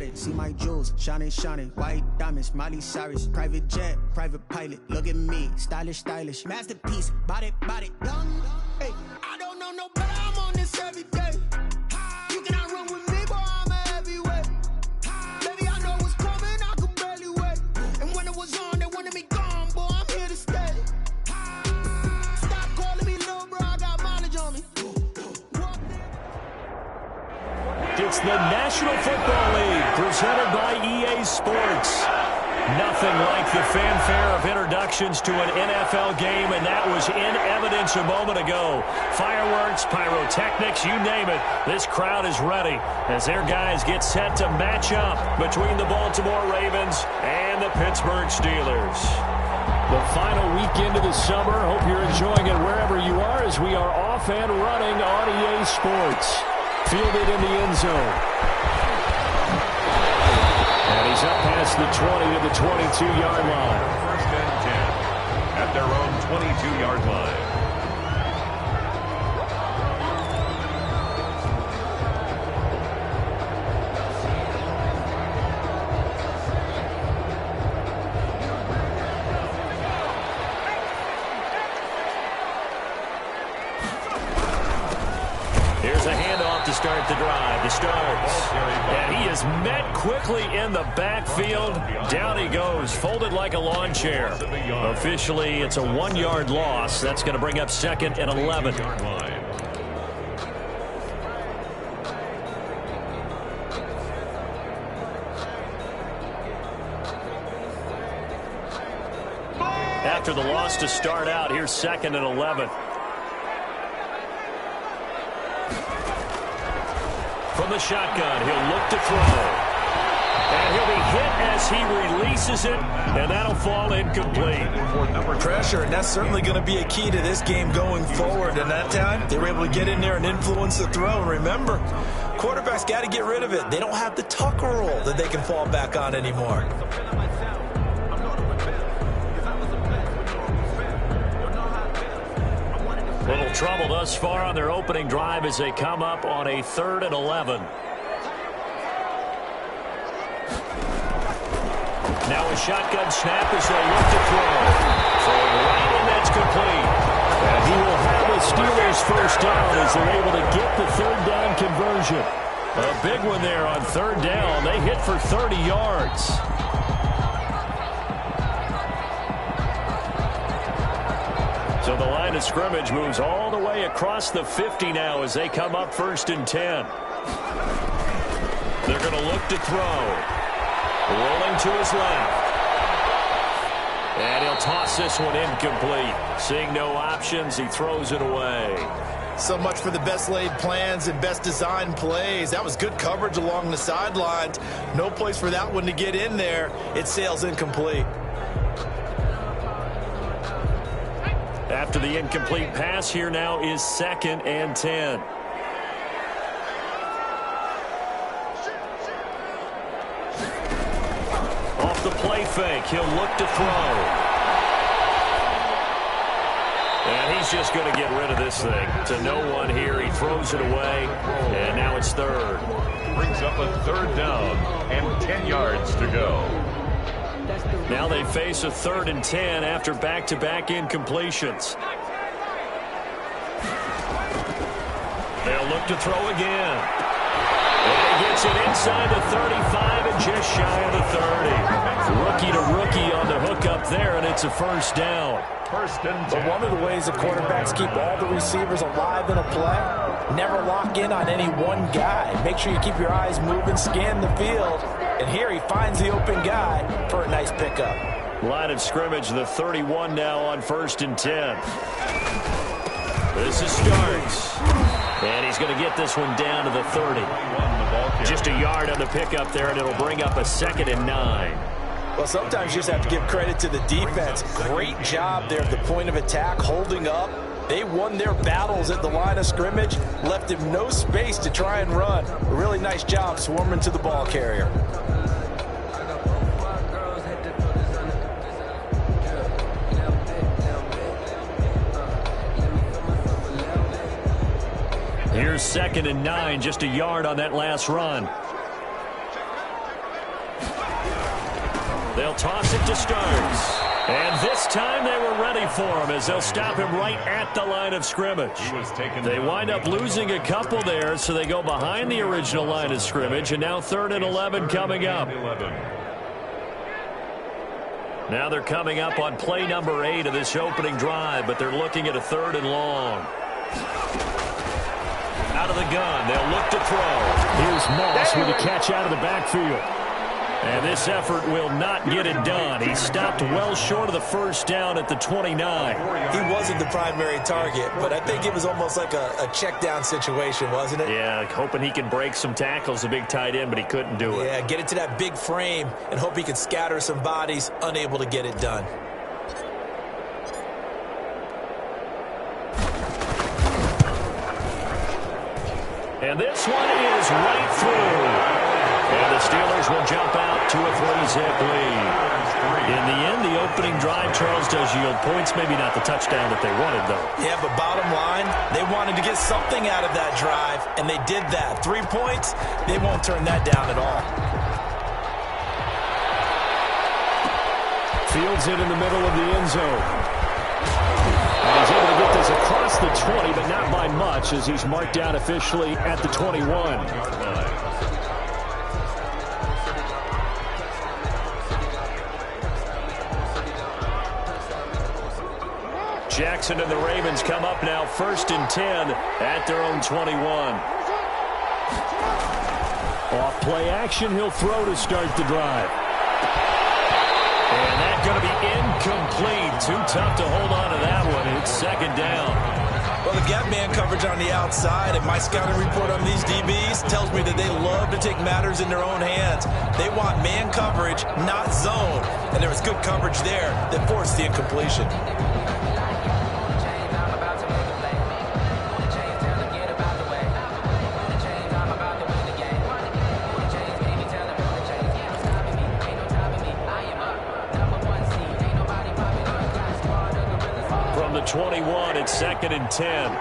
it. See my jewels, shining, shining. White diamonds, Miley Cyrus. Private jet, private pilot. Look at me, stylish, stylish. Masterpiece, body, body. Hey, I don't know no better. I'm on this every day. You cannot run with me, boy. I'm a heavyweight. Baby, I know what's coming. I could barely wait. And when it was on, they wanted me gone, boy. I'm here to stay. Stop calling me little bro. I got mileage on me. It's the National Football League presented by EA Sports. Nothing like the fanfare of introductions to an NFL game, and that was in evidence a moment ago. Fireworks, pyrotechnics, you name it. This crowd is ready as their guys get set to match up between the Baltimore Ravens and the Pittsburgh Steelers. The final weekend of the summer. Hope you're enjoying it wherever you are as we are off and running on EA Sports. Fielded in the end zone. And he's up past the 20 to the 22-yard line. First and 10 at their own 22-yard line. Here's a handoff to start the drive. The starts. And he is met quickly in the backfield. Down he goes, folded like a lawn chair. Officially, it's a 1-yard loss. That's going to bring up 2nd and 11. After the loss to start out, here's 2nd and 11. From the shotgun, he'll look to throw. And he'll be hit as he releases it, and that'll fall incomplete. Pressure, and that's certainly going to be a key to this game going forward. And that time, they were able to get in there and influence the throw. And remember, quarterbacks got to get rid of it. They don't have the Tucker rule that they can fall back on anymore. Little trouble thus far on their opening drive as they come up on a 3rd and 11. Now a shotgun snap as they look to throw. Throwing right, and that's complete. And he will have the Steelers first down as they're able to get the 3rd down conversion. A big one there on 3rd down. They hit for 30 yards. So the line of scrimmage moves all the way across the 50 now as they come up 1st and 10. They're going to look to throw. Rolling to his left. And he'll toss this one incomplete. Seeing no options, he throws it away. So much for the best laid plans and best designed plays. That was good coverage along the sidelines. No place for that one to get in there. It sails incomplete. After the incomplete pass, here now is 2nd and 10. Off the play fake, he'll look to throw. And he's just going to get rid of this thing. To no one here, he throws it away, and now it's 3rd. Brings up a 3rd down and 10 yards to go. Now they face a 3rd and 10 after back-to-back incompletions. They'll look to throw again. And he gets it inside the 35 and just shy of the 30. Rookie to rookie on the hook up there, and it's a 1st down. 1st and 10. But one of the ways that quarterbacks keep all the receivers alive in a play, never lock in on any one guy. Make sure you keep your eyes moving, scan the field. And here he finds the open guy for a nice pickup. Line of scrimmage, the 31 now on 1st and 10. This is starts. And he's going to get this one down to the 30. Just a yard on the pickup there, and it'll bring up a 2nd and 9. Well, sometimes you just have to give credit to the defense. Great job there at the point of attack, holding up. They won their battles at the line of scrimmage, left him no space to try and run. A really nice job swarming to the ball carrier. Here's 2nd and 9, just a yard on that last run. They'll toss it to Starks. And this time they were ready for him as they'll stop him right at the line of scrimmage. They wind up losing a couple there, so they go behind the original line of scrimmage, and now 3rd and 11 coming up. Now they're coming up on play number 8 of this opening drive, but they're looking at a 3rd and long. Out of the gun, they'll look to throw. Here's Moss with a catch out of the backfield. And this effort will not get it done. He stopped well short of the first down at the 29. He wasn't the primary target, but I think it was almost like a check down situation, wasn't it? Yeah, hoping he can break some tackles, a big tight end, but he couldn't do it. Yeah, get it to that big frame and hope he can scatter some bodies, unable to get it done. And this one is right through. And the Steelers will jump out to a 3-zip lead. In the end, the opening drive, Charles, does yield points. Maybe not the touchdown that they wanted, though. Yeah, but bottom line, they wanted to get something out of that drive, and they did that. 3 points, they won't turn that down at all. Fields it in the middle of the end zone. And he's able to get this across the 20, but not by much, as he's marked down officially at the 21. Jackson and the Ravens come up now 1st and 10 at their own 21. Off play action, he'll throw to start the drive. And that's going to be incomplete. Too tough to hold on to that one. It's 2nd down. Well, they've got man coverage on the outside, and my scouting report on these DBs tells me that they love to take matters in their own hands. They want man coverage, not zone. And there was good coverage there that forced the incompletion. From the 21, it's 2nd and 10.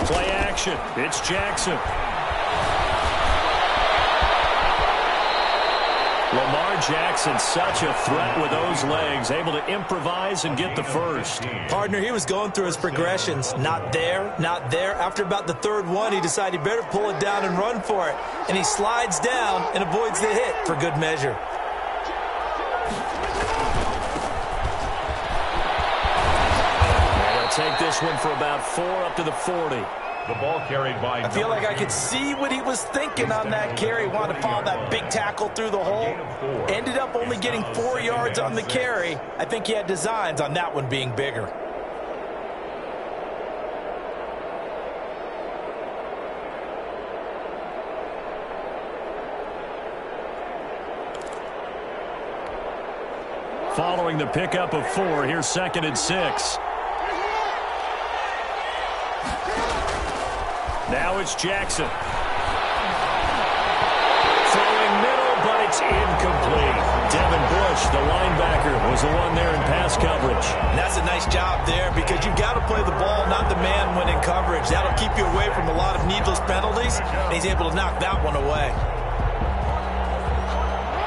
Play action. It's Jackson. Lamar Jackson, such a threat with those legs, able to improvise and get the first. Partner, he was going through his progressions. Not there, not there. After about the 3rd one, he decided he better pull it down and run for it. And he slides down and avoids the hit for good measure. And they'll take this one for about 4 up to the 40. The ball carried by. I feel like I could see what he was thinking on that carry. Wanted to follow that big tackle through the hole. Ended up only getting 4 yards on the carry. I think he had designs on that one being bigger. Following the pickup of 4, here's 2nd and 6. Now it's Jackson. Throwing middle, but it's incomplete. Devin Bush, the linebacker, was the one there in pass coverage. And that's a nice job there because you've got to play the ball, not the man when in coverage. That'll keep you away from a lot of needless penalties, and he's able to knock that one away.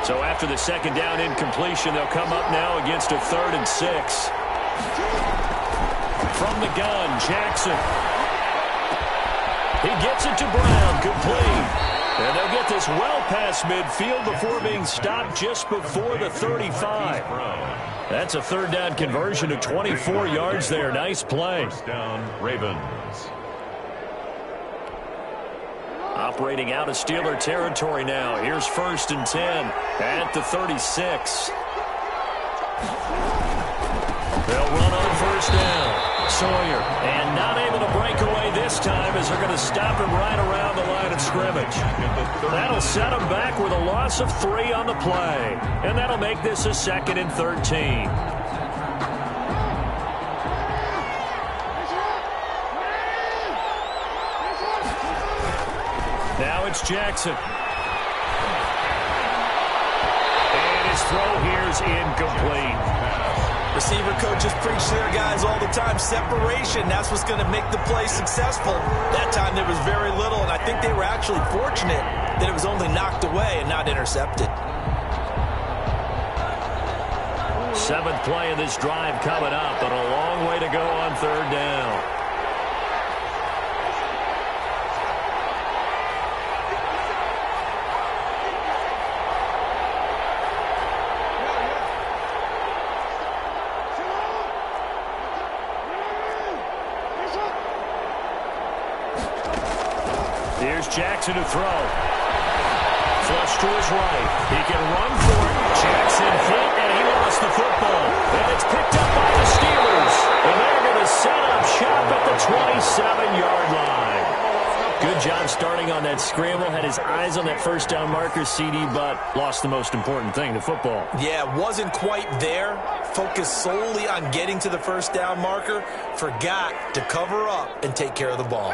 So after the 2nd down incompletion, they'll come up now against a 3rd and 6. From the gun, Jackson. He gets it to Brown, complete. And they'll get this well past midfield before being stopped just before the 35. That's a 3rd down conversion of 24 yards there. Nice play. 1st down, Ravens. Operating out of Steeler territory now. Here's 1st and 10 at the 36. They'll run on 1st down. Sawyer, and not able to break away this time as they're going to stop him right around the line of scrimmage. That'll set him back with a loss of 3 on the play, and that'll make this a 2nd and 13. Now it's Jackson. And his throw here is incomplete. The receiver coaches preach to their guys all the time. Separation, that's what's going to make the play successful. That time there was very little, and I think they were actually fortunate that it was only knocked away and not intercepted. Seventh play of this drive coming up, but a long way to go on third down. Here's Jackson to throw. Flush to his right. He can run for it. Jackson hit, and he lost the football. And it's picked up by the Steelers. And they're going to set up shop at the 27-yard line. Good job starting on that scramble. Had his eyes on that first down marker, CD, but lost the most important thing, the football. Yeah, wasn't quite there. Focused solely on getting to the first down marker. Forgot to cover up and take care of the ball.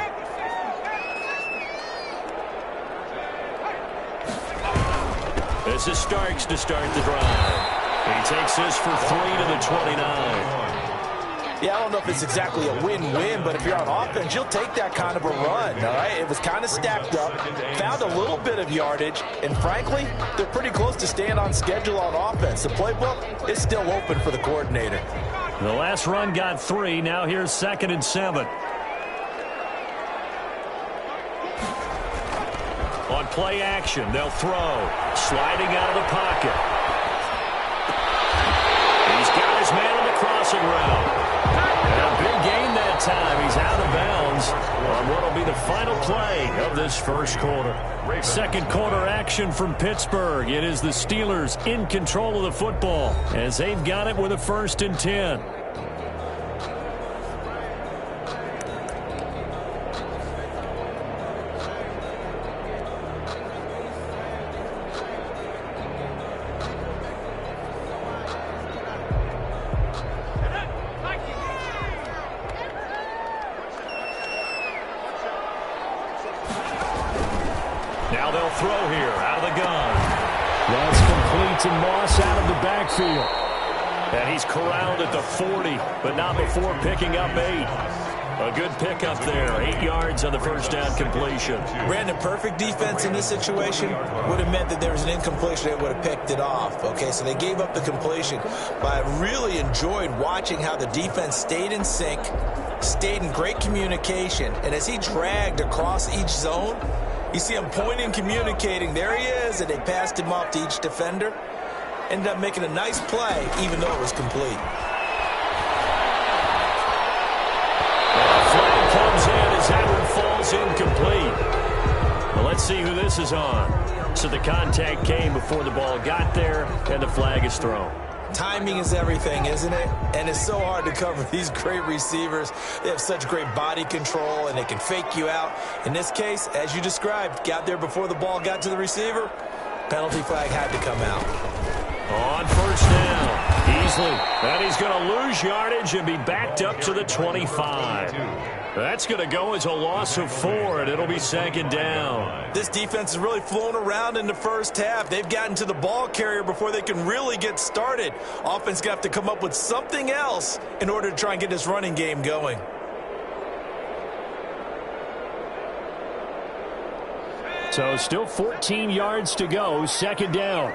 This is Starks to start the drive. He takes this for 3 to the 29. Yeah, I don't know if it's exactly a win-win, but if you're on offense, you'll take that kind of a run, all right? It was kind of stacked up, found a little bit of yardage, and frankly, they're pretty close to staying on schedule on offense. The playbook is still open for the coordinator. The last run got 3. Now here's 2nd and 7. On play action, they'll throw. Sliding out of the pocket. He's got his man on the crossing route. And a big gain that time. He's out of bounds on what will be the final play of this first quarter. Second quarter action from Pittsburgh. It is the Steelers in control of the football as they've got it with a 1st and 10. Now they'll throw here out of the gun. That's complete to Moss out of the backfield. And he's corralled at the 40, but not before picking up 8. A good pickup there. 8 yards on the first down completion. Brandon, perfect defense in this situation would have meant that there was an incompletion. They would have picked it off. Okay, so they gave up the completion. But I really enjoyed watching how the defense stayed in sync, stayed in great communication. And as he dragged across each zone, you see him pointing, communicating. There he is, and they passed him off to each defender. Ended up making a nice play, even though it was complete. Flag comes in as that one falls incomplete. Well, let's see who this is on. So the contact came before the ball got there, and the flag is thrown. Timing is everything, isn't it? And it's so hard to cover these great receivers. They have such great body control, and they can fake you out. In this case, as you described, got there before the ball got to the receiver. Penalty flag had to come out. On first down, easily. And he's going to lose yardage and be backed up to the 25. That's going to go as a loss of 4, and it'll be 2nd down. This defense has really flown around in the first half. They've gotten to the ball carrier before they can really get started. Offense got to come up with something else in order to try and get this running game going. So still 14 yards to go, 2nd down.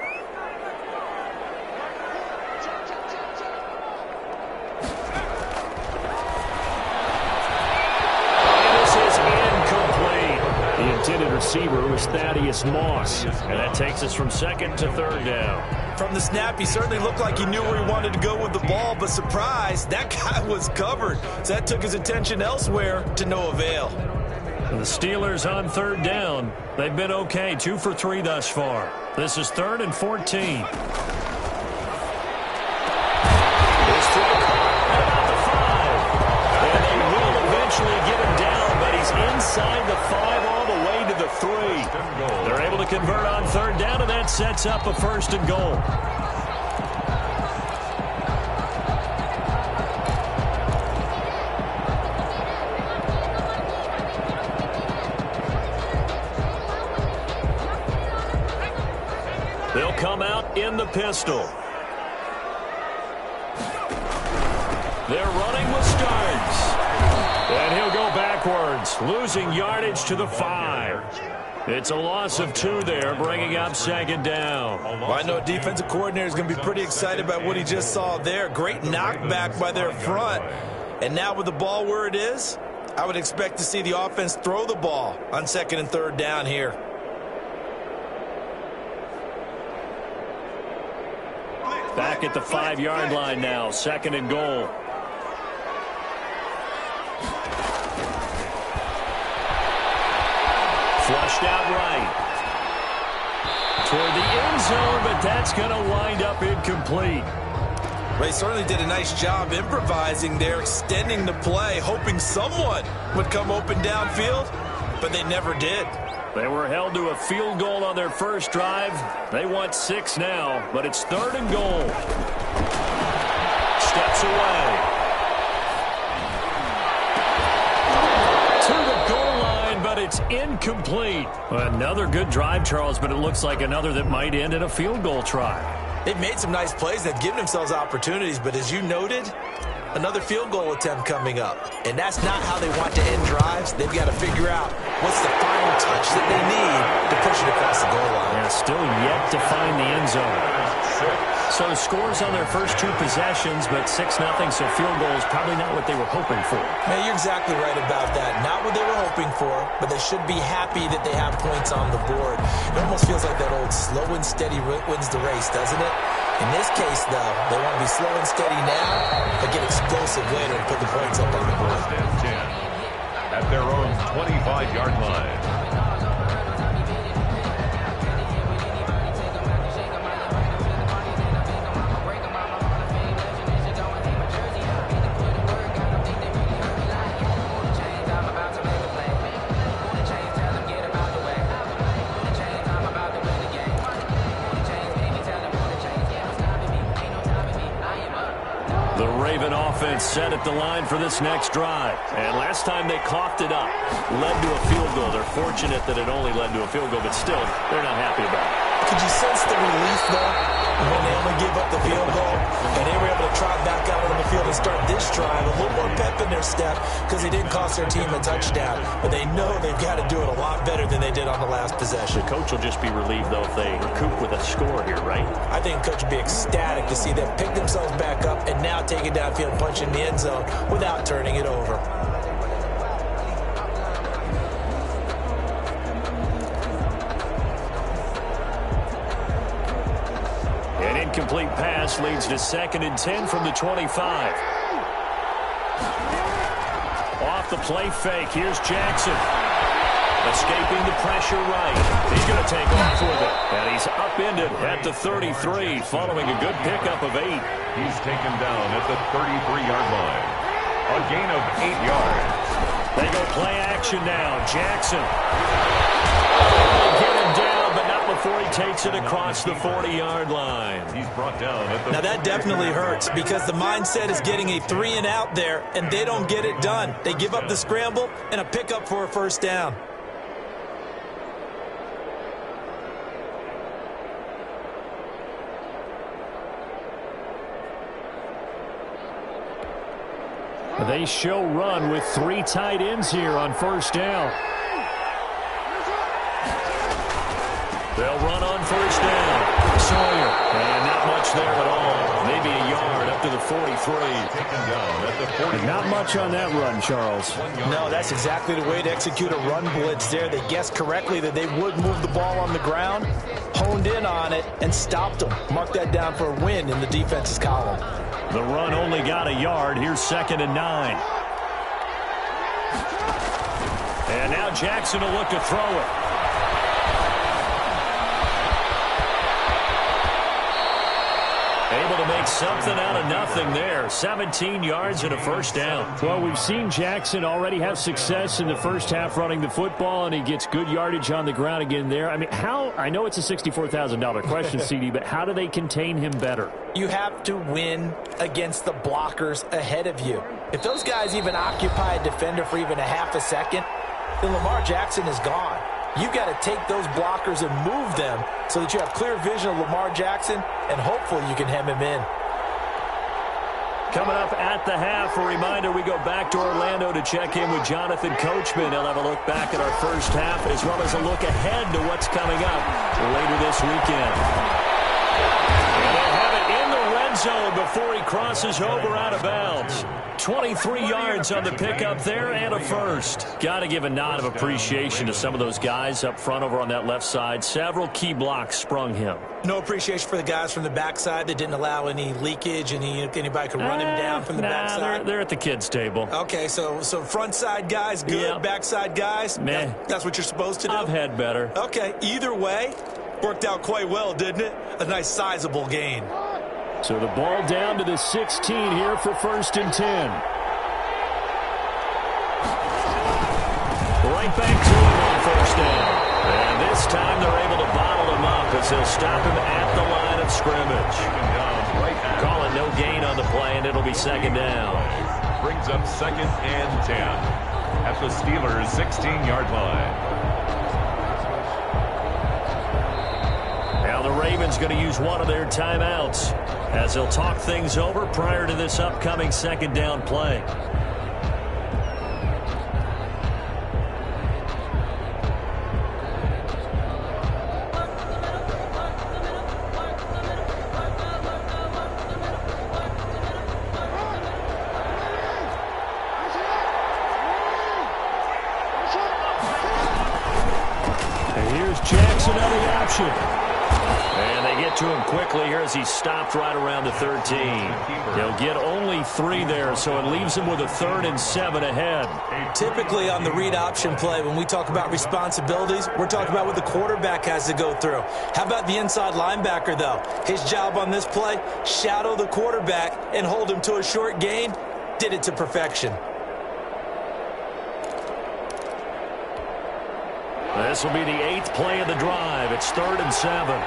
Intended receiver was Thaddeus Moss, and that takes us from 2nd to 3rd down. From the snap, he certainly looked like he knew where he wanted to go with the ball, but surprise, that guy was covered. So that took his attention elsewhere to no avail. And the Steelers on 3rd down. They've been okay, 2 for 3 thus far. This is 3rd and 14. Inside the 5 all the way to the 3. They're able to convert on 3rd down, and that sets up a 1st and goal. They'll come out in the pistol. They're running with Starks. And he'll go backwards, losing yardage to the 5. It's a loss of 2 there, bringing up second down. Well, I know a defensive coordinator is going to be pretty excited about what he just saw there. Great knockback by their front. And now with the ball where it is, I would expect to see the offense throw the ball on 2nd and 3rd down here. Back at the 5-yard line now, 2nd and goal. Flushed out right. Toward the end zone, but that's going to wind up incomplete. They certainly did a nice job improvising there, extending the play, hoping someone would come open downfield, but they never did. They were held to a field goal on their first drive. They want 6 now, but it's 3rd and goal. Steps away. To the goal line, but it's incomplete. Another good drive, Charles, but it looks like another that might end in a field goal try. They've made some nice plays. They've given themselves opportunities, but as you noted, another field goal attempt coming up. And that's not how they want to end drives. They've got to figure out what's the final touch that they need to push it across the goal line. Yeah, still yet to find the end zone. So scores on their first 2 possessions, but 6-0, so field goal is probably not what they were hoping for. Man, you're exactly right about that. Not what they were hoping for, but they should be happy that they have points on the board. It almost feels like that old slow and steady wins the race, doesn't it? In this case, though, they want to be slow and steady now, but get explosive later and put the points up on the board. At their own 25-yard line. Set at the line for this next drive. And last time they coughed it up, led to a field goal. They're fortunate that it only led to a field goal, but still, they're not happy about it. Could you sense the relief, though, when they only gave up the field goal? And they were able to trot back out on the field and start this drive. A little more pep in their step because they didn't cost their team a touchdown. But they know they've got to do it a lot better than they did on the last possession. The coach will just be relieved, though, if they recoup with a score here, right? I think the coach would be ecstatic to see them pick themselves back up and now take it downfield, punch in the end zone without turning it over. An incomplete pass leads to 2nd and 10 from the 25. Off the play fake, here's Jackson. Escaping the pressure right. He's going to take off with it. And he's upended at the 33, following a good pickup of 8. He's taken down at the 33-yard line. A gain of 8 yards. They go play action now. Jackson. Get him down, but not before he takes it across the 40-yard line. He's brought down at the Now that definitely hurts because the mindset is getting a 3 and out there, and they don't get it done. They give up the scramble and a pickup for a first down. They show run with 3 tight ends here on first down. They'll run on first down. Sawyer. And not much there at all. Maybe a yard up to the 43. taken down at the 40. Not much on that run, Charles. No, that's exactly the way to execute a run blitz there. They guessed correctly that they would move the ball on the ground, honed in on it, and stopped them. Mark that down for a win in the defense's column. The run only got a yard. Here's 2nd and 9. And now Jackson will look to throw it. Able to make something out of nothing there. 17 yards and a first down. Well, we've seen Jackson already have success in the first half running the football, and he gets good yardage on the ground again there. I mean, I know it's a $64,000 question, CD, but how do they contain him better? You have to win against the blockers ahead of you. If those guys even occupy a defender for even a half a second, then Lamar Jackson is gone. You've got to take those blockers and move them so that you have clear vision of Lamar Jackson, and hopefully you can hem him in. Coming up at the half, a reminder, we go back to Orlando to check in with Jonathan Coachman. He'll have a look back at our first half as well as a look ahead to what's coming up later this weekend. And they'll have it in the red zone before he crosses over out of bounds. 23 yards on the pickup there and a first. Got to give a nod of appreciation to some of those guys up front over on that left side. Several key blocks sprung him. No appreciation for the guys from the backside that didn't allow any leakage and anybody could run him down from the backside. They're at the kids' table. Okay, so front side guys, good. Yep. Backside guys, that's what you're supposed to do? I've had better. Okay, either way, worked out quite well, didn't it? A nice sizable gain. So the ball down to the 16 here for 1st and 10. Right back to him on 1st down. And this time they're able to bottle him up as they'll stop him at the line of scrimmage. Call it no gain on the play, and it'll be 2nd down. Brings up 2nd and 10 at the Steelers' 16-yard line. Now the Ravens going to use one of their timeouts as they'll talk things over prior to this upcoming 2nd down play. And here's Jackson out of the option. And they get to him quickly here as he stopped right around the 13. They'll get only 3 there, so it leaves him with a 3rd and 7 ahead. Typically on the read option play, when we talk about responsibilities, we're talking about what the quarterback has to go through. How about the inside linebacker, though? His job on this play, shadow the quarterback and hold him to a short gain. Did it to perfection. This will be the 8th play of the drive. It's 3rd and 7.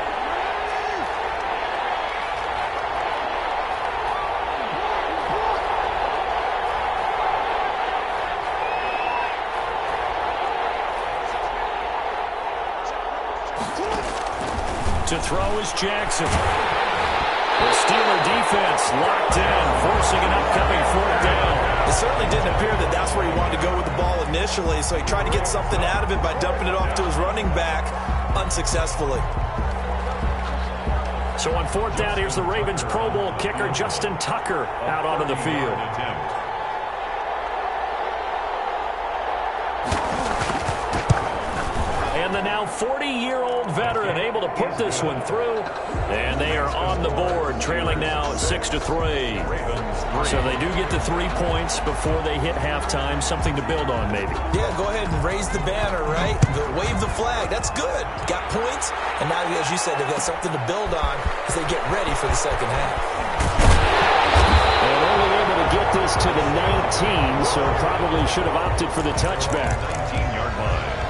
To throw is Jackson. The Steeler defense locked in, forcing an upcoming 4th down. It certainly didn't appear that that's where he wanted to go with the ball initially, so he tried to get something out of it by dumping it off to his running back unsuccessfully. So on 4th down, here's the Ravens Pro Bowl kicker Justin Tucker out onto the field. And the now 40-year-old veteran able to put this one through. And they are on the board, trailing now 6-3. So they do get the 3 points before they hit halftime. Something to build on, maybe. Yeah, go ahead and raise the banner, right? Wave the flag. That's good. Got points. And now, as you said, they've got something to build on as they get ready for the 2nd half. And only able to get this to the 19, so probably should have opted for the touchback. 19-yard line.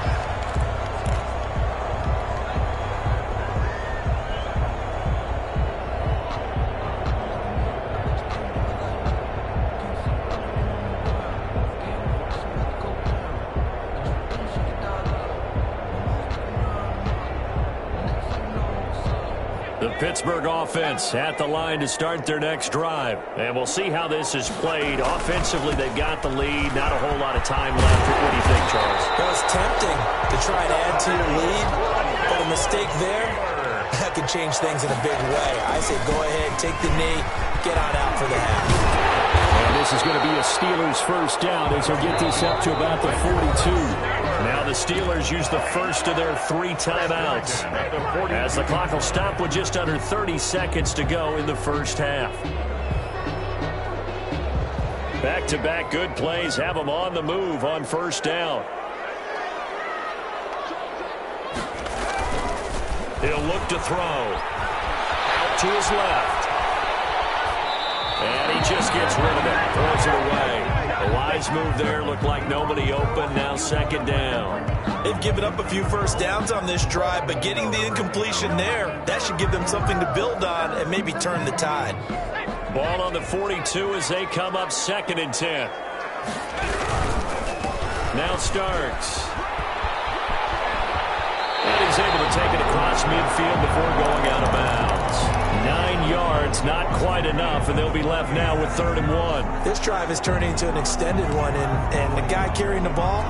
The Pittsburgh offense at the line to start their next drive. And we'll see how this is played. Offensively, they've got the lead. Not a whole lot of time left. What do you think, Charles? Well, it's tempting to try and add to your lead, but a mistake there, that could change things in a big way. I say go ahead, take the knee, get on out for the half. And this is going to be a Steelers 1st down as they'll get this up to about the 42. Now the Steelers use the first of their 3 timeouts as the clock will stop with just under 30 seconds to go in the 1st half. Back-to-back good plays have them on the move on 1st down. He'll look to throw. Out to his left. And he just gets rid of it. Throws it away. A wise move there. Looked like nobody open. Now 2nd down. They've given up a few 1st downs on this drive, but getting the incompletion there, that should give them something to build on and maybe turn the tide. Ball on the 42 as they come up 2nd and 10. Now Starks. And he's able to take it across midfield before going out of bounds. 9 yards, not quite enough, and they'll be left now with 3rd and 1. This drive is turning into an extended one, and the guy carrying the ball,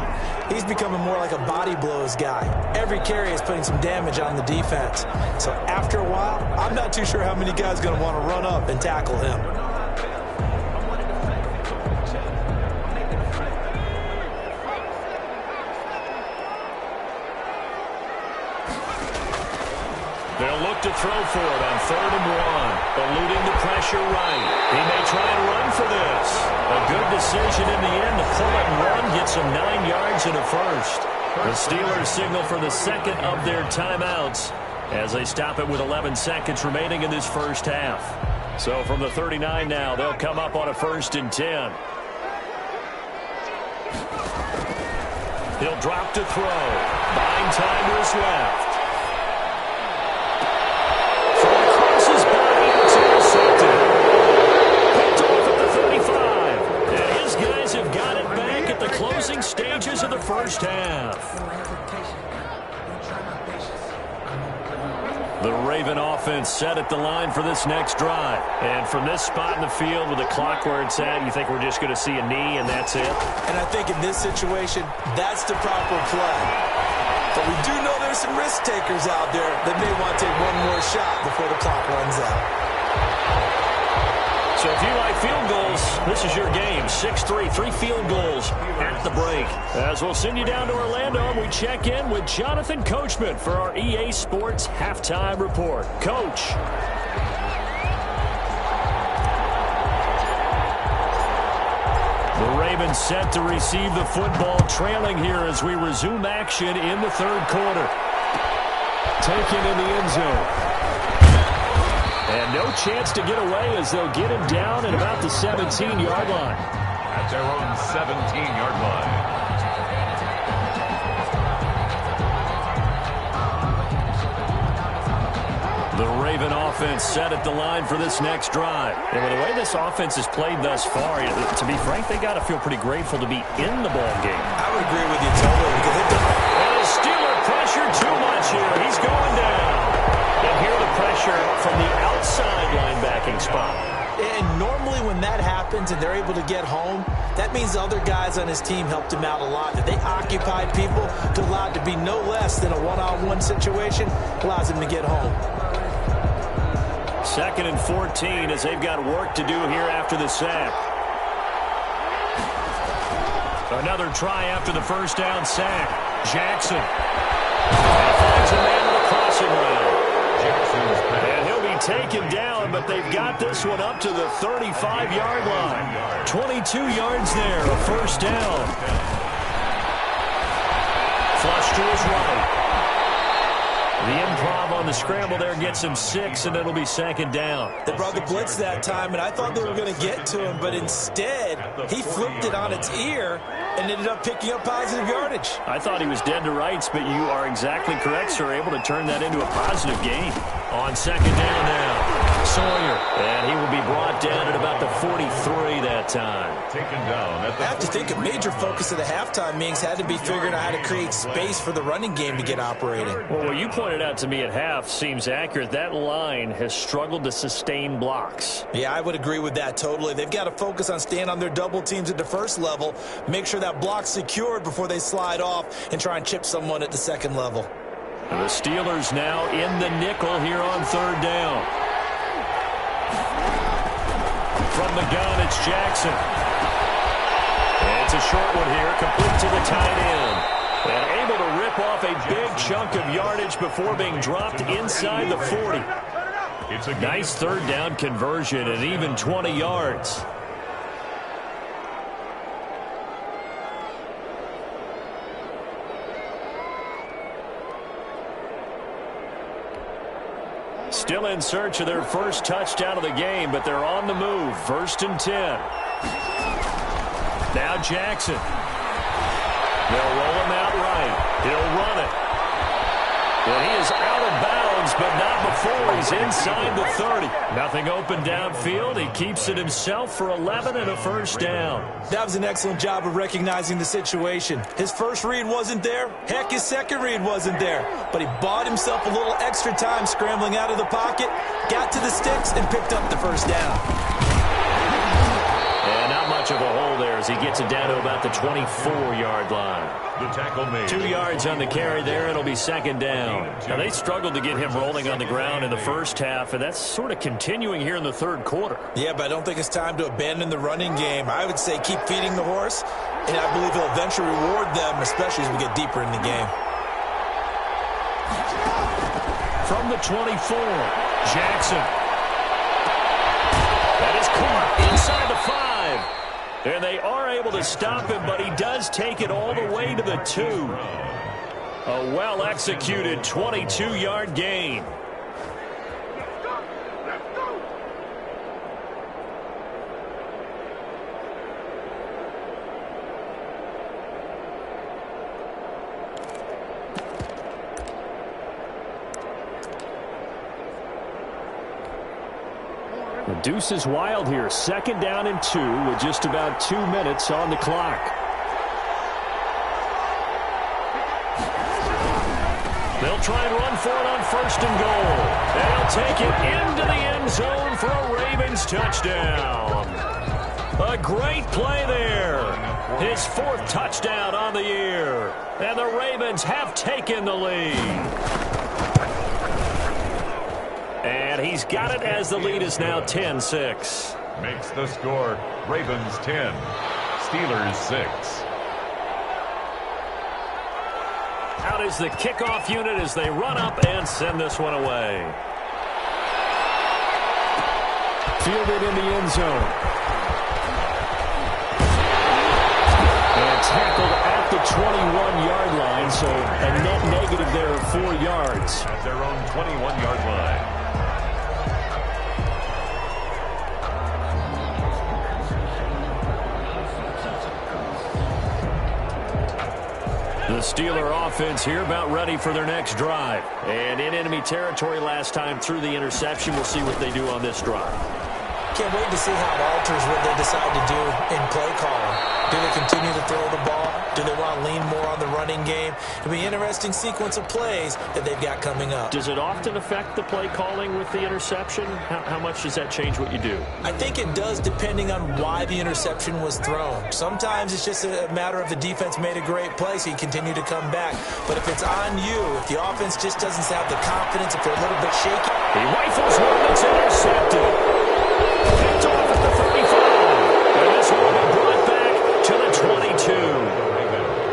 he's becoming more like a body blows guy. Every carry is putting some damage on the defense. So after a while, I'm not too sure how many guys are going to want to run up and tackle him. They'll look to throw for it on 3rd and 1, eluding the pressure right. He may try and run for this. A good decision in the end to pull it and run, gets him 9 yards and a first. The Steelers signal for the second of their timeouts as they stop it with 11 seconds remaining in this first half. So from the 39 now, they'll come up on a 1st and 10. He'll drop to throw. Buying time to his left. Closing stages of the first half. The Raven offense set at the line for this next drive. And from this spot in the field with the clock where it's at, you think we're just going to see a knee and that's it? And I think in this situation, that's the proper play. But we do know there's some risk takers out there that may want to take one more shot before the clock runs out. So if you like field goals, this is your game. 6-3, 3 field goals at the break. As we'll send you down to Orlando, and we check in with Jonathan Coachman for our EA Sports Halftime Report. Coach. The Ravens set to receive the football, trailing here as we resume action in the 3rd quarter. Taken in the end zone. And no chance to get away as they'll get him down at about the 17-yard line. At their own 17-yard line. The Raven offense set at the line for this next drive. And with the way this offense has played thus far, to be frank, they got to feel pretty grateful to be in the ball game. I would agree with you totally. And the Steeler pressure too much here. He's going down. And here the pressure from the outside linebacking spot. And normally when that happens and they're able to get home, that means the other guys on his team helped him out a lot. That they occupied people to allow it to be no less than a one-on-one situation, allows him to get home. 2nd and 14 as they've got work to do here after the sack. Another try after the first down sack. Jackson. And finds a man on the crossing route. And he'll be taken down, but they've got this one up to the 35-yard line. 22 yards there, a first down. Flush to his right. The improv on the scramble there gets him 6, and it'll be 2nd down. They brought the blitz that time, and I thought they were going to get to him, but instead, he flipped it on its ear and ended up picking up positive yardage. I thought he was dead to rights, but you are exactly correct, sir. Able to turn that into a positive gain. On 2nd down now, Sawyer. And he will be brought down at about the 43 that time. Taken down at the I have to think a major focus of the halftime meetings had to be figuring out how to create space for the running game to get operating. Well, what you pointed out to me at half seems accurate. That line has struggled to sustain blocks. Yeah, I would agree with that totally. They've got to focus on staying on their double teams at the first level, make sure that block's secured before they slide off and try and chip someone at the 2nd level. And the Steelers now in the nickel here on 3rd down. From the gun, it's Jackson. And it's a short one here, complete to the tight end. And able to rip off a big chunk of yardage before being dropped inside the 40. It's a nice 3rd down conversion and even 20 yards. Still in search of their first touchdown of the game, but they're on the move. 1st and 10. Now Jackson. They'll roll him out right. He'll run it. And he is out of bounds but not before he's inside the 30. Nothing open downfield. He keeps it himself for 11 and a first down. That was an excellent job of recognizing the situation. His first read wasn't there. Heck, his second read wasn't there. But he bought himself a little extra time scrambling out of the pocket, got to the sticks, and picked up the first down. And not much of a hole there as he gets it down to about the 24-yard line. The tackle made. 2 yards on the carry there. It'll be second down. Now, they struggled to get him rolling on the ground in the first half, and that's sort of continuing here in the third quarter. Yeah, but I don't think it's time to abandon the running game. I would say keep feeding the horse, and I believe he'll eventually reward them, especially as we get deeper in the game. From the 24, Jackson. That is caught inside the 5. And they are able to stop him, but he does take it all the way to the 2. A well-executed 22-yard gain. The deuce is wild here. Second down and 2 with just about 2 minutes on the clock. They'll try and run for it on first and goal. They'll take it into the end zone for a Ravens touchdown. A great play there. His 4th touchdown on the year. And the Ravens have taken the lead. And he's got it as the lead is now 10-6. Makes the score Ravens 10, Steelers 6. Out is the kickoff unit as they run up and send this one away. Fielded in the end zone. And tackled at the 21-yard line, so a net negative there of 4 yards. At their own 21-yard line. The Steeler offense here about ready for their next drive. And in enemy territory last time through the interception. We'll see what they do on this drive. Can't wait to see how it alters what they decide to do in play calling. Do they continue to throw the ball? Do they want to lean more on the running game? It'll be an interesting sequence of plays that they've got coming up. Does it often affect the play calling with the interception? How much does that change what you do? I think it does depending on why the interception was thrown. Sometimes it's just a matter of the defense made a great play, so you continue to come back. But if it's on you, if the offense just doesn't have the confidence, if they're a little bit shaky. He rifles one that's intercepted. Picked off at the 35. And this one will be brought back to the 22.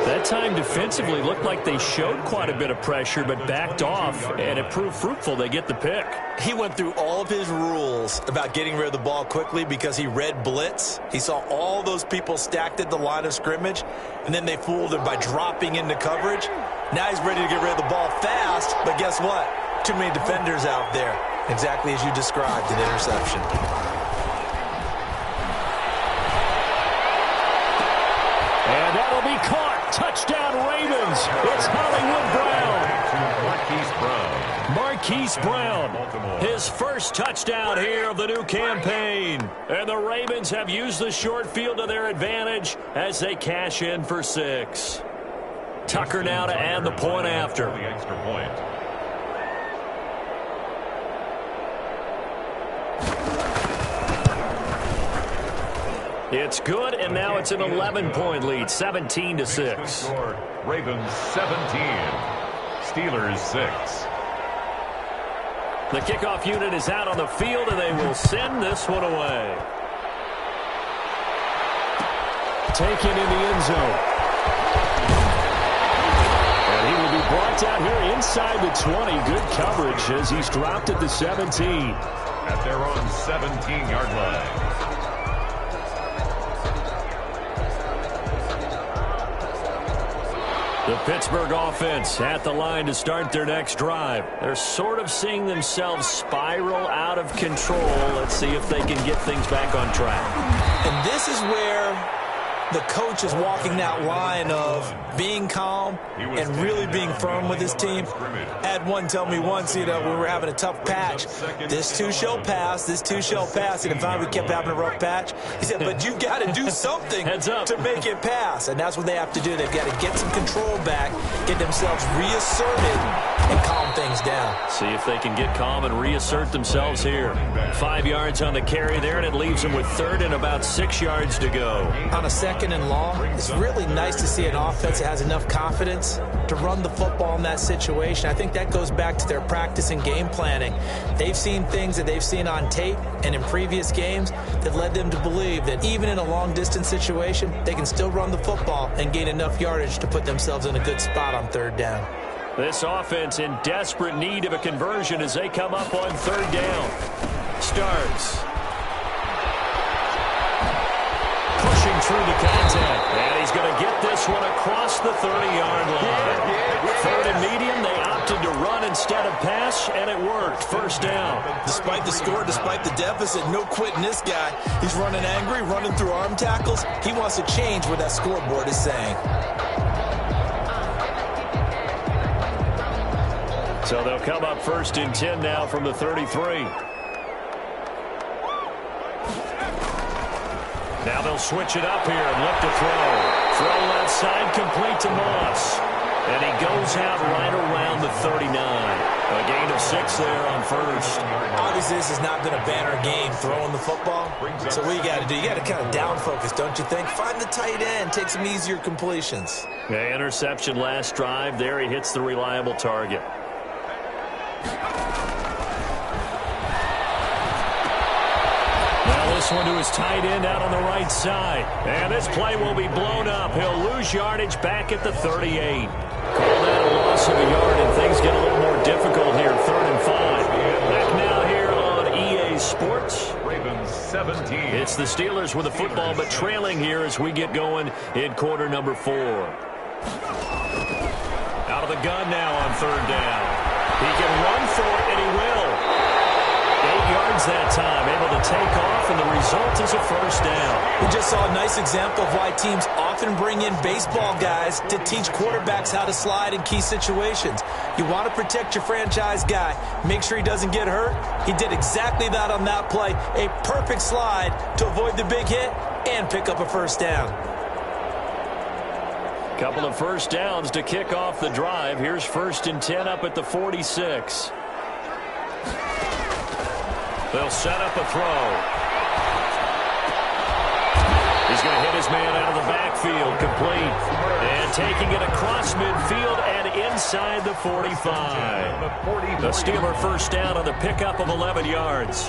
That time defensively looked like they showed quite a bit of pressure but backed off, and it proved fruitful. They get the pick. He went through all of his rules about getting rid of the ball quickly because he read blitz. He saw all those people stacked at the line of scrimmage, and then they fooled him by dropping into coverage. Now he's ready to get rid of the ball fast, but guess what? Too many defenders out there. Exactly as you described, an interception. And that'll be caught. Touchdown Ravens. It's Hollywood Brown. Marquise Brown. His first touchdown here of the new campaign. And the Ravens have used the short field to their advantage as they cash in for 6. Tucker now to add the point after. The extra point. It's good, and now it's an 11-point lead, 17-6. Ravens 17, Steelers 6. The kickoff unit is out on the field, and they will send this one away. Taken in the end zone. And he will be brought down here inside the 20. Good coverage as he's dropped at the 17. At their own 17-yard line. The Pittsburgh offense at the line to start their next drive. They're sort of seeing themselves spiral out of control. Let's see if they can get things back on track. And this is where The coach is walking that line of being calm and really being firm with his team. I had one tell me once, we were having a tough patch. This too shall pass, this too shall pass. And finally we kept having a rough patch. He said, but you've got to do something to make it pass. And that's what they have to do. They've got to get some control back, get themselves reasserted, and calm things down. See if they can get calm and reassert themselves here. 5 yards on the carry there, and it leaves them with 3rd and about 6 yards to go. On a 2nd and long, it's really nice to see an offense that has enough confidence to run the football in that situation. I think that goes back to their practice and game planning. They've seen things that they've seen on tape and in previous games that led them to believe that even in a long-distance situation, they can still run the football and gain enough yardage to put themselves in a good spot on 3rd down. This offense in desperate need of a conversion as they come up on 3rd down. Starks. Pushing through the contact. And he's going to get this one across the 30-yard line. 3rd and medium, they opted to run instead of pass, and it worked. 1st down. Despite the score, despite the deficit, no quitting this guy. He's running angry, running through arm tackles. He wants to change what that scoreboard is saying. So they'll come up 1st and 10 now from the 33. Now they'll switch it up here and look to throw. Throw left side, complete to Moss. And he goes out right around the 39. A gain of 6 there on 1st. Obviously, this has not been a banner game throwing the football. So what you got to do, you got to kind of down focus, don't you think? Find the tight end, take some easier completions. Yeah, interception last drive. There he hits the reliable target. Now this one to his tight end out on the right side. And this play will be blown up. He'll lose yardage back at the 38. Call that a loss of a yard, and things get a little more difficult here. 3rd and 5. Back now here on EA Sports. Ravens 17. It's the Steelers with the football, but trailing here as we get going in quarter number 4. Out of the gun now on 3rd down. He can run for it, and he will. 8 yards that time, able to take off, and the result is a 1st down. We just saw a nice example of why teams often bring in baseball guys to teach quarterbacks how to slide in key situations. You want to protect your franchise guy. Make sure he doesn't get hurt. He did exactly that on that play. A perfect slide to avoid the big hit and pick up a 1st down. Couple of 1st downs to kick off the drive. Here's 1st and 10 up at the 46. They'll set up a throw. He's going to hit his man out of the backfield, complete. And taking it across midfield and inside the 45. The Steeler 1st down on the pickup of 11 yards.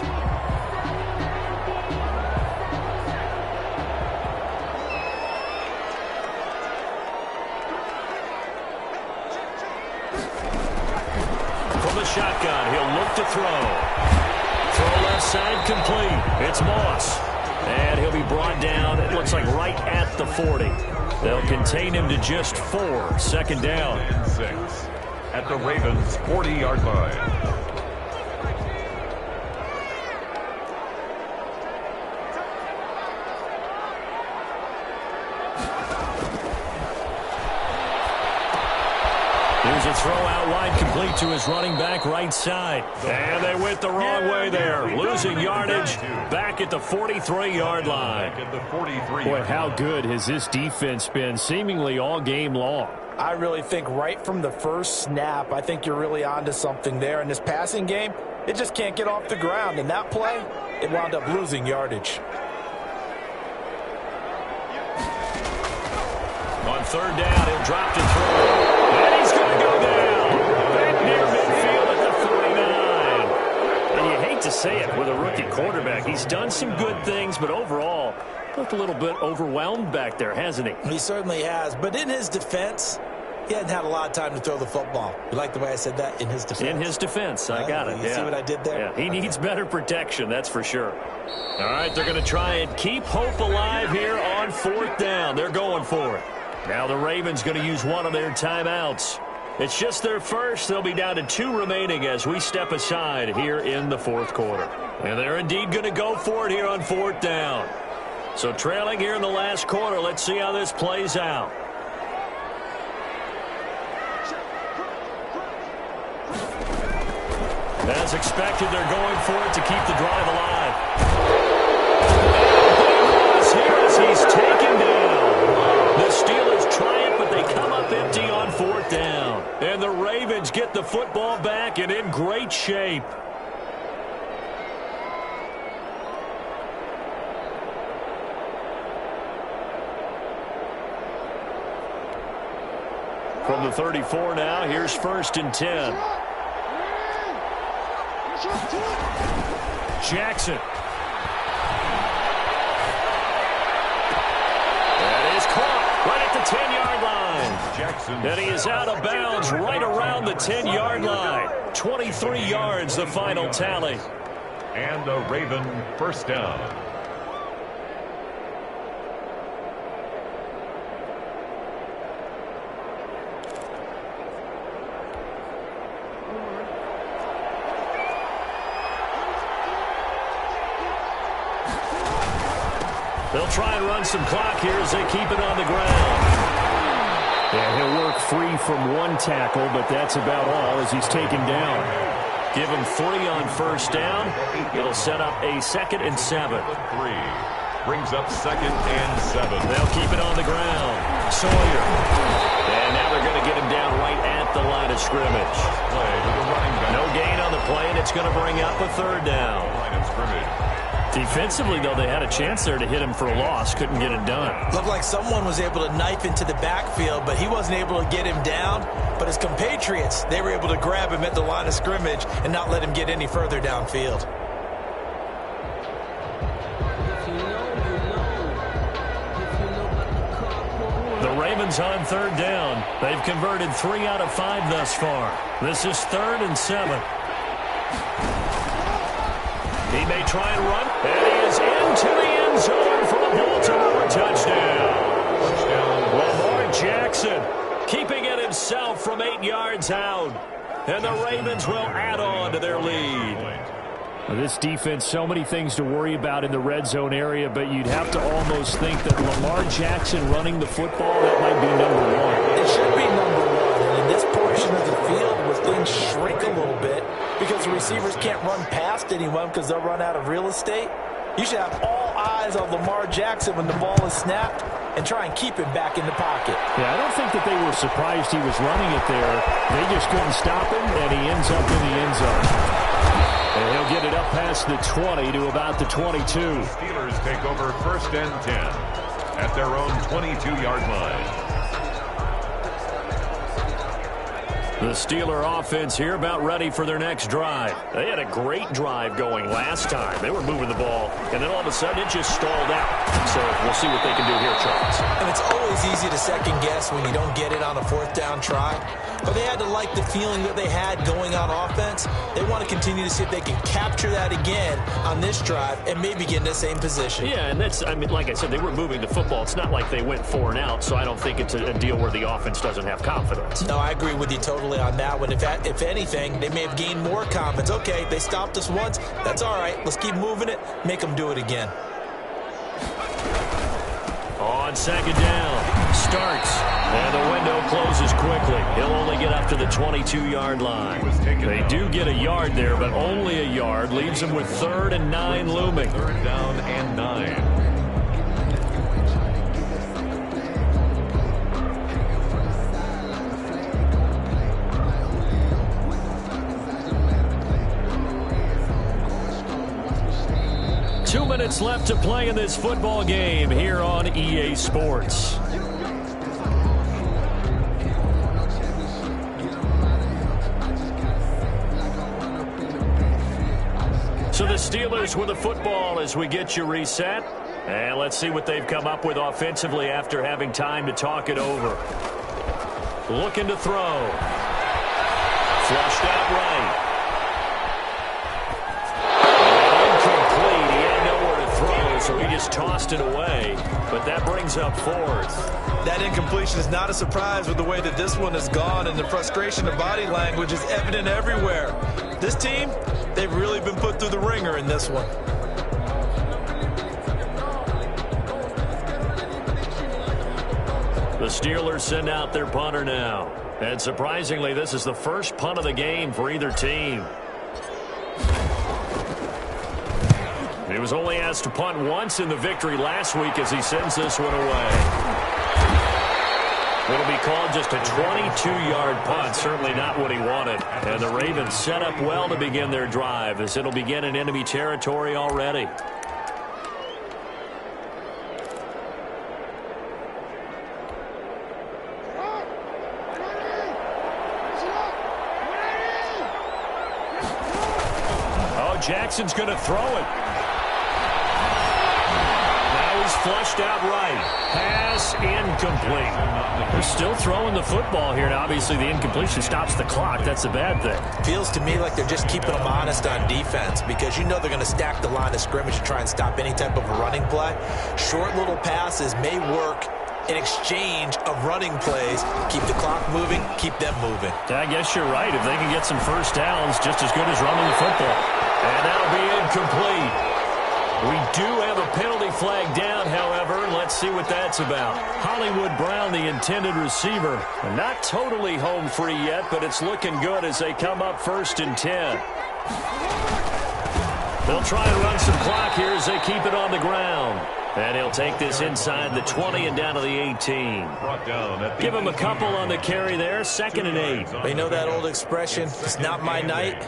From the shotgun, he'll look to throw. Throw left side, complete. It's Moss. And he'll be brought down, it looks like right at the 40. They'll contain him to just 4. 2nd down. 6 at the Ravens' 40-yard line. Here's a throw out wide, complete to his running back right side. And they went the wrong way there. Losing yardage back at the 43-yard line. Boy, how good has this defense been seemingly all game long? I really think right from the first snap, I think you're really onto something there. In this passing game, it just can't get off the ground. In that play, it wound up losing yardage. On 3rd down, he'll drop to throw. And he's going to go down. Back near midfield at the 49. And you hate to say it with a rookie quarterback. He's done some good things, but overall, looked a little bit overwhelmed back there, hasn't he? He certainly has. But in his defense, he hadn't had a lot of time to throw the football. You like the way I said that? In his defense. In his defense. I got it. You see what I did there? Yeah, he needs better protection, that's for sure. All right, they're going to try and keep hope alive here on 4th down. They're going for it. Now the Ravens going to use one of their timeouts. It's just their first. They'll be down to 2 remaining as we step aside here in the 4th quarter. And they're indeed going to go for it here on 4th down. So trailing here in the last quarter. Let's see how this plays out. As expected, they're going for it to keep the drive alive. Here as he's taken down. The Steelers try it, but they come up empty on 4th down. And the Ravens get the football back and in great shape. From the 34 now, here's 1st and 10. Jackson. That is caught right at the 10-yard line. Jackson. And he is out of bounds right around the 10-yard line. 23 yards, the final tally. And a Raven first down. They'll try and run some clock here as they keep it on the ground. Yeah, he'll work free from one tackle, but that's about all as he's taken down. Give him 3 on 1st down. It'll set up a 2nd and 7. 3 brings up 2nd and 7. They'll keep it on the ground. Sawyer. And now they're going to get him down right at the line of scrimmage. Play to the running back. No gain on the play, and it's going to bring up a 3rd down. Line of scrimmage. Defensively, though, they had a chance there to hit him for a loss. Couldn't get it done. Looked like someone was able to knife into the backfield, but he wasn't able to get him down. But his compatriots, they were able to grab him at the line of scrimmage and not let him get any further downfield. The Ravens on 3rd down. They've converted 3 out of 5 thus far. This is 3rd and 7. He may try and run. And he is into the end zone for a Baltimore touchdown. Lamar Jackson keeping it himself from 8 yards out. And the Ravens will add on to their lead. This defense, so many things to worry about in the red zone area, but you'd have to almost think that Lamar Jackson running the football, that might be number 1. It should be number 1. And in this portion of the field where things shrink a little bit because the receivers can't run past anyone because they'll run out of real estate, you should have all eyes on Lamar Jackson when the ball is snapped and try and keep him back in the pocket. Yeah, I don't think that they were surprised he was running it there. They just couldn't stop him, and he ends up in the end zone. And he'll get it up past the 20 to about the 22. Steelers take over 1st and 10 at their own 22-yard line. The Steeler offense here about ready for their next drive. They had a great drive going last time. They were moving the ball, and then all of a sudden it just stalled out. So we'll see what they can do here, Charles. And it's always easy to second guess when you don't get it on a 4th down try. But they had to like the feeling that they had going on offense. They want to continue to see if they can capture that again on this drive and maybe get in the same position. Yeah, and that's, I mean, like I said, they were moving the football. It's not like they went 4 and out, so I don't think it's a deal where the offense doesn't have confidence. No, I agree with you totally on that one. If anything, they may have gained more confidence. Okay, they stopped us once. That's all right. Let's keep moving it. Make them do it again. On 2nd down, starts, and the window closes quickly. He'll only get up to the 22-yard line. They do get a yard there, but only a yard. Leaves them with 3rd and 9 looming. 3rd down and 9. 2 minutes left to play in this football game here on EA Sports. So the Steelers with the football as we get you reset. And let's see what they've come up with offensively after having time to talk it over. Looking to throw. Flushed out right. Incomplete. He had nowhere to throw, so he just tossed it away. But that brings up 4th. That incompletion is not a surprise with the way that this one has gone, and the frustration of body language is evident everywhere. This team, they've really been put through the ringer in this one. The Steelers send out their punter now. And surprisingly, this is the first punt of the game for either team. He was only asked to punt once in the victory last week as he sends this one away. It'll be called just a 22-yard punt, certainly not what he wanted. And the Ravens set up well to begin their drive as it'll begin in enemy territory already. Oh, Jackson's going to throw it. He's flushed out right. Pass incomplete. They're still throwing the football here, and obviously the incompletion stops the clock. That's a bad thing. Feels to me like they're just keeping them honest on defense because you know they're going to stack the line of scrimmage to try and stop any type of a running play. Short little passes may work in exchange of running plays. Keep the clock moving, keep them moving. I guess you're right. If they can get some first downs, just as good as running the football. And that'll be incomplete. We do have a penalty flag down, however. Let's see what that's about. Hollywood Brown, the intended receiver. Not totally home free yet, but it's looking good as they come up 1st and 10. They'll try and run some clock here as they keep it on the ground. And he'll take this inside the 20 and down to the 18. Give him a couple on the carry there. 2nd and 8. They know that old expression, it's not my night.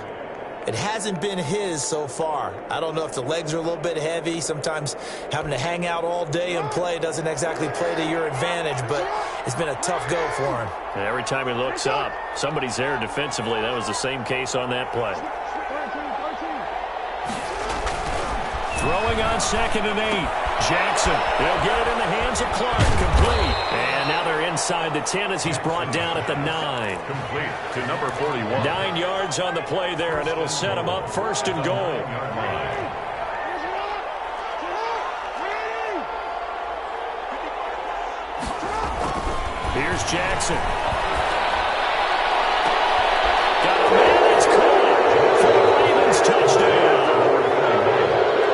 It hasn't been his so far. I don't know if the legs are a little bit heavy. Sometimes having to hang out all day and play doesn't exactly play to your advantage, but it's been a tough go for him. And every time he looks up, somebody's there defensively. That was the same case on that play. Throwing on 2nd and 8. Jackson, he'll get it in the hands of Clark. Complete. And now they're inside the 10 as he's brought down at the 9. Complete to number 41. 9 yards on the play there, and it'll set him up 1st and goal. Here's Jackson. Got a man, it's caught for the Ravens touchdown.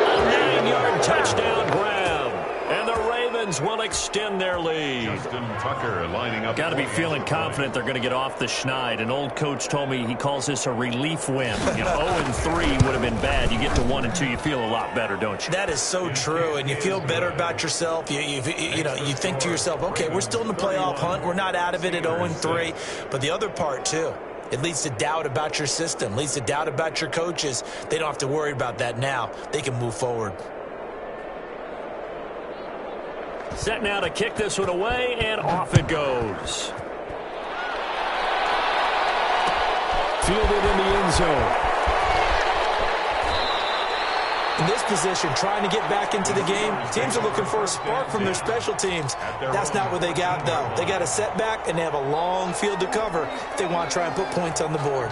A 9-yard touchdown grab. And the Ravens will extend their lead. Justin Tucker lining up. Got to be feeling confident they're going to get off the schneid. An old coach told me he calls this a relief win. 0-3 would have been bad. You get to 1 and 2, you feel a lot better, don't you? That is so true, and you feel better about yourself. You think to yourself, okay, we're still in the playoff hunt. We're not out of it at 0-3. But the other part, too, it leads to doubt about your system, leads to doubt about your coaches. They don't have to worry about that now. They can move forward. Set now to kick this one away, and off it goes. Fielded in the end zone. In this position, trying to get back into the game, teams are looking for a spark from their special teams. That's not what they got, though. They got a setback, and they have a long field to cover if they want to try and put points on the board.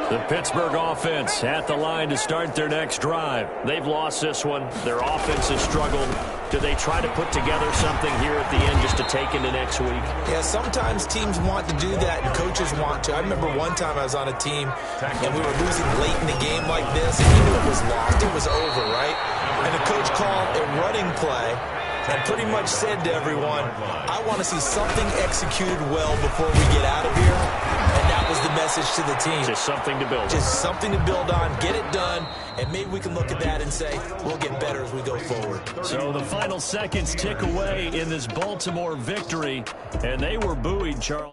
The Pittsburgh offense at the line to start their next drive. They've lost this one. Their offense has struggled. Do they try to put together something here at the end just to take into next week? Yeah, sometimes teams want to do that and coaches want to. I remember one time I was on a team and we were losing late in the game like this, and you knew it was lost. It was over, right? And the coach called a running play and pretty much said to everyone, I want to see something executed well before we get out of here. And that was the message to the team. Just something to build on. Just something to build on, get it done, and maybe we can look at that and say, we'll get better as we go forward. So the final seconds tick away in this Baltimore victory, and they were buoyed, Charles.